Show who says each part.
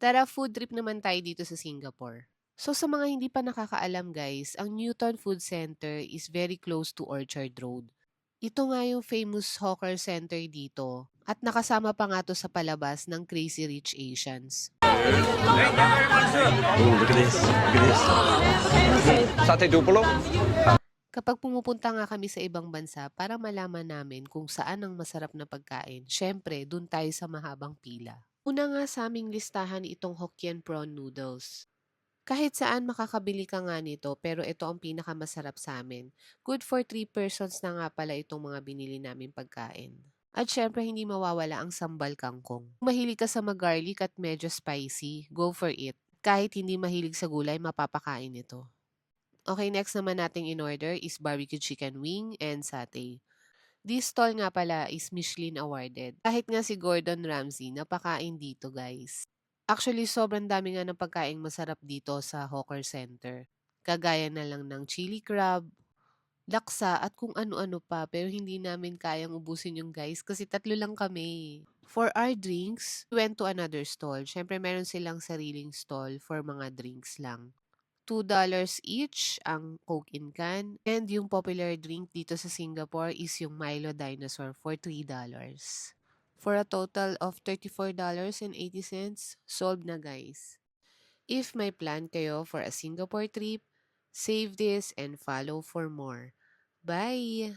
Speaker 1: Tara, food trip naman tayo dito sa Singapore. So sa mga hindi pa nakakaalam guys, ang Newton Food Center is very close to Orchard Road. Ito nga yung famous hawker center dito at nakasama pa nga to sa palabas ng Crazy Rich Asians.
Speaker 2: Oh, look at this. Look at this. Satay Duplo.
Speaker 1: Kapag pumupunta nga kami sa ibang bansa para malaman namin kung saan ang masarap na pagkain, syempre dun tayo sa mahabang pila. Una nga sa aming listahan itong Hokkien prawn noodles. Kahit saan makakabili ka nga nito pero ito ang pinakamasarap sa amin. Good for 3 persons na nga pala itong mga binili namin pagkain. At syempre hindi mawawala ang sambal kangkong. Kung mahilig ka sa mag-garlic at medyo spicy, go for it. Kahit hindi mahilig sa gulay, mapapakain ito. Okay, next naman nating in order is barbecue chicken wing and satay. This stall nga pala is Michelin awarded. Kahit nga si Gordon Ramsay, napakain dito guys. Actually, sobrang dami nga ng pagkaing masarap dito sa Hawker Center. Kagaya na lang ng chili crab, laksa at kung ano-ano pa pero hindi namin kayang ubusin yung guys kasi tatlo lang kami. For our drinks, we went to another stall. Syempre meron silang sariling stall for mga drinks lang. $2 each ang Coke in can. And yung popular drink dito sa Singapore is yung Milo Dinosaur for $3. For a total of $34.80, solved na guys. If may plan kayo for a Singapore trip, save this and follow for more. Bye!